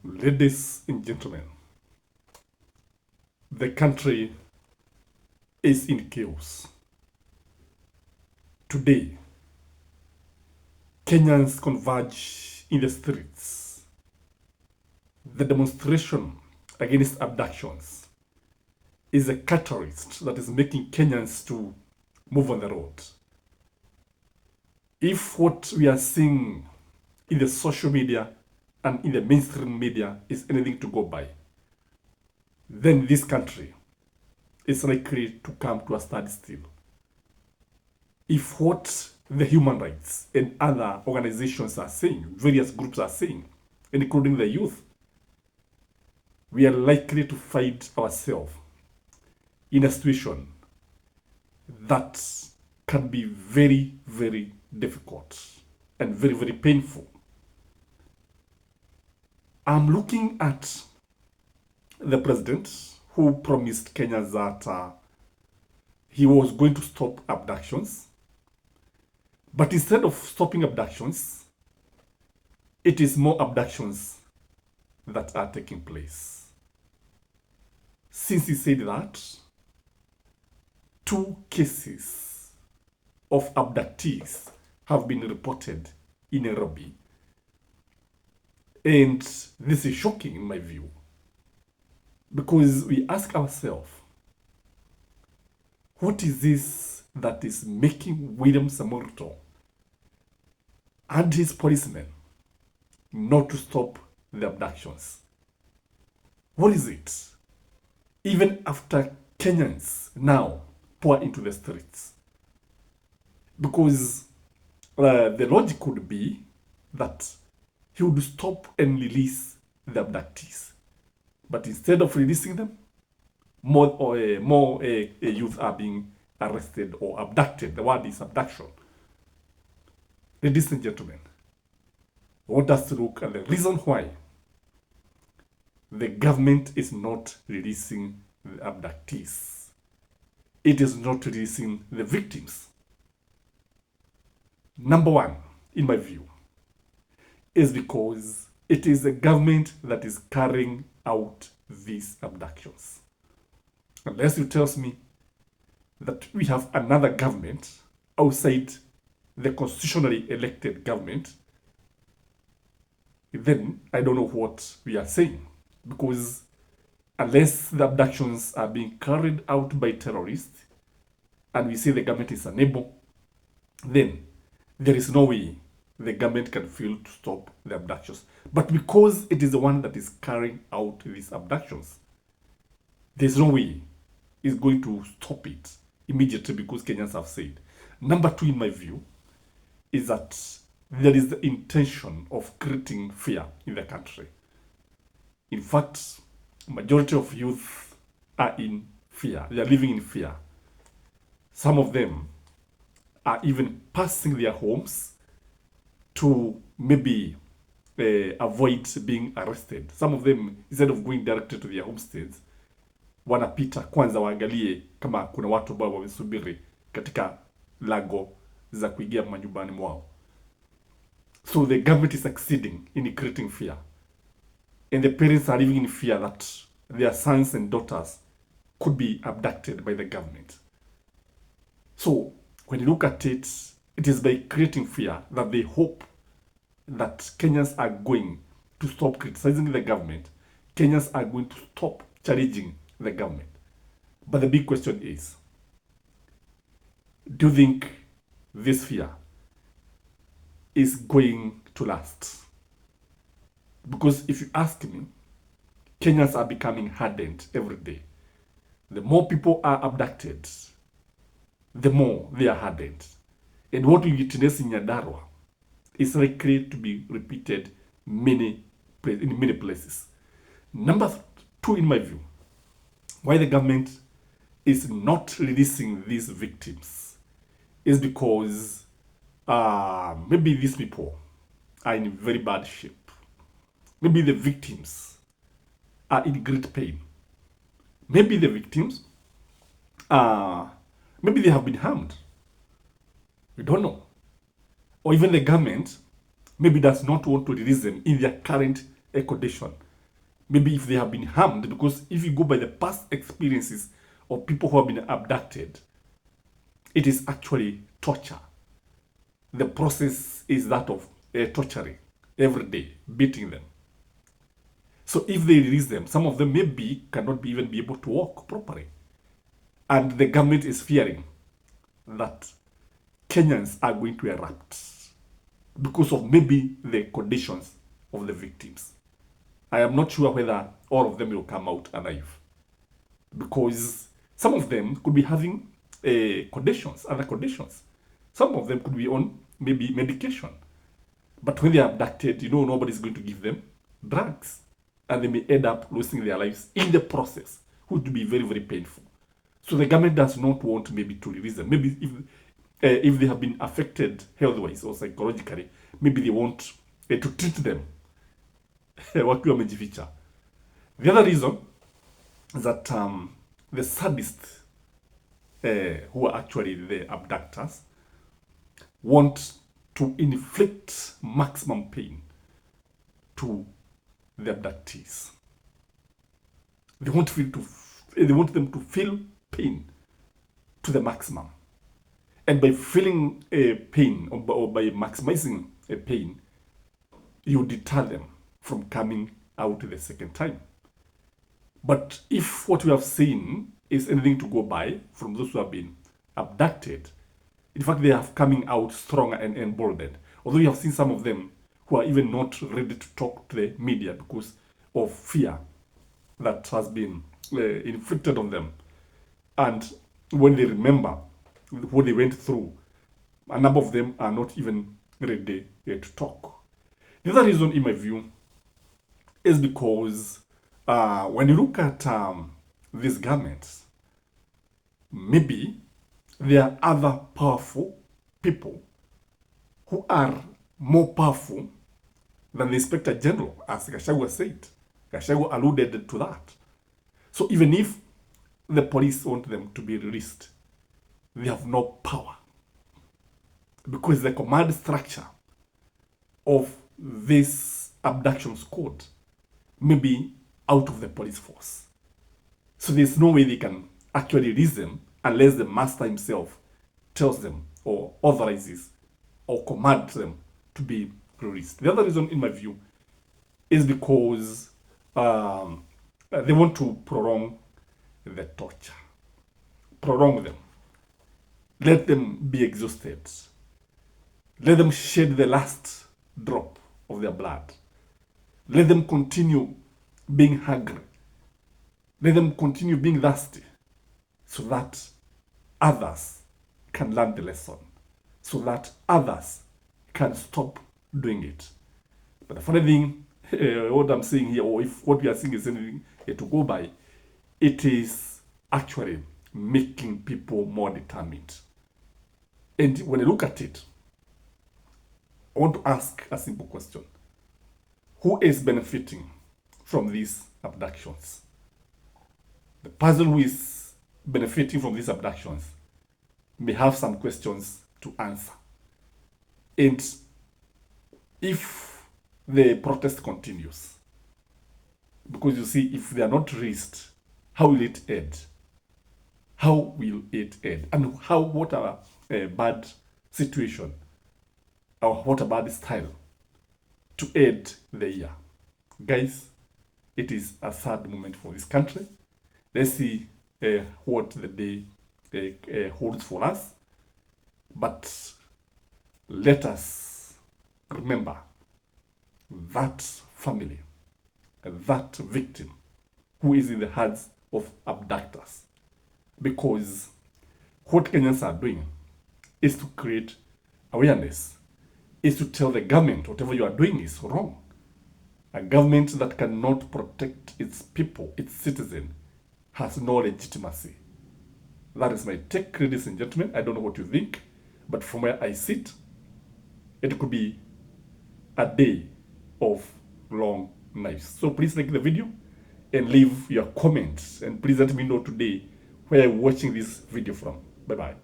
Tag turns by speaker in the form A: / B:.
A: Ladies and gentlemen, the country is in chaos. Today, Kenyans converge in the streets. The demonstration against abductions is a catalyst that is making Kenyans to move on the road. If what we are seeing in the social media and in the mainstream media is anything to go by, then this country is likely to come to a standstill. If what the human rights and other organizations are saying, various groups are saying, including the youth, we are likely to find ourselves in a situation that can be very, very difficult and very, very painful. I'm looking at the president who promised Kenyans that he was going to stop abductions. But instead of stopping abductions, it is more abductions that are taking place. Since he said that, 2 cases of abductees have been reported in Nairobi. And this is shocking in my view, because we ask ourselves, what is this that is making William Samoei Ruto and his policemen not to stop the abductions? What is it? Even after Kenyans now pour into the streets. Because the logic would be that he would stop and release the abductees. But instead of releasing them, more youth are being arrested or abducted. The word is abduction. Ladies and gentlemen, I want us to look at the reason why the government is not releasing the abductees. It is not releasing the victims. Number one, in my view, is because it is the government that is carrying out these abductions. Unless you tell me that we have another government outside the constitutionally elected government, then I don't know what we are saying. Because unless the abductions are being carried out by terrorists and we say the government is unable, then there is no way the government can fail to stop the abductions. But because it is the one that is carrying out these abductions, there's no way it's going to stop it immediately, because Kenyans have said. Number two, in my view, is that there is the intention of creating fear in the country. In fact, majority of youth are in fear. They are living in fear. Some of them are even passing their homes to maybe avoid being arrested. Some of them, instead of going directly to their homesteads, wanapita kwanza waangalie kama kuna watu ambao wamesubiri katika lago za kuingia manyumbani mwao. So the government is succeeding in creating fear. And the parents are living in fear that their sons and daughters could be abducted by the government. So when you look at it, it is by creating fear that they hope that Kenyans are going to stop criticizing the government. Kenyans are going to stop challenging the government. But the big question is, do you think this fear is going to last? Because if you ask me, Kenyans are becoming hardened every day. The more people are abducted, the more they are hardened. And what we witness in Nyandarua is likely to be repeated in many places. Number two, in my view, why the government is not releasing these victims is because maybe these people are in very bad shape. Maybe the victims are in great pain. Maybe the victims maybe they have been harmed. We don't know. Or even the government maybe does not want to release them in their current condition. maybe if they have been harmed, because if you go by the past experiences of people who have been abducted, it is actually torture. The process is that of torturing every day, beating them. So if they release them, some of them maybe cannot even be able to walk properly. And the government is fearing that Kenyans are going to erupt because of maybe the conditions of the victims. I am not sure whether all of them will come out alive, because some of them could be having conditions, other conditions. Some of them could be on maybe medication. But when they are abducted, nobody's going to give them drugs. And they may end up losing their lives in the process, which would be very, very painful. So the government does not want maybe to release them. Maybe if they have been affected health-wise or psychologically, maybe they want to treat them. The other reason is that the sadists, who are actually the abductors, want to inflict maximum pain to the abductees. They want them to feel pain to the maximum. And by feeling pain or by maximizing pain, you deter them from coming out the second time. But if what we have seen is anything to go by from those who have been abducted, in fact, they are coming out stronger and emboldened. Although you have seen some of them who are even not ready to talk to the media because of fear that has been inflicted on them. And when they remember what they went through, a number of them are not even ready to talk. The other reason, in my view, is because when you look at these governments, maybe there are other powerful people who are more powerful than the Inspector General, as Gachagua said. Gachagua alluded to that. So even if the police want them to be released, they have no power, because the command structure of this abduction squad may be out of the police force. So there's no way they can actually release them unless the master himself tells them or authorizes or commands them to be released. The other reason, in my view, is because they want to prolong the torture. Prolong them. Let them be exhausted. Let them shed the last drop of their blood. Let them continue being hungry. Let them continue being thirsty, so that others can learn the lesson, so that others can stop doing it. But the funny thing, what I'm saying here, or if what we are seeing is anything to go by, it is actually making people more determined. And when I look at it, I want to ask a simple question. Who is benefiting from these abductions? The person who is benefiting from these abductions may have some questions to answer. And if the protest continues, because you see, if they are not released, how will it end? How will it end? And what a bad situation, or what a bad style to end the year. Guys, it is a sad moment for this country. Let's see what the day holds for us. But let us remember that family, that victim who is in the hands of abductors. Because what Kenyans are doing is to create awareness, is to tell the government whatever you are doing is wrong. A government that cannot protect its people, its citizens, has no legitimacy. That is my take, ladies and gentlemen. I don't know what you think, but from where I sit, it could be a day of long nights. So please like the video and leave your comments, and please let me know today where you're watching this video from. Bye-bye.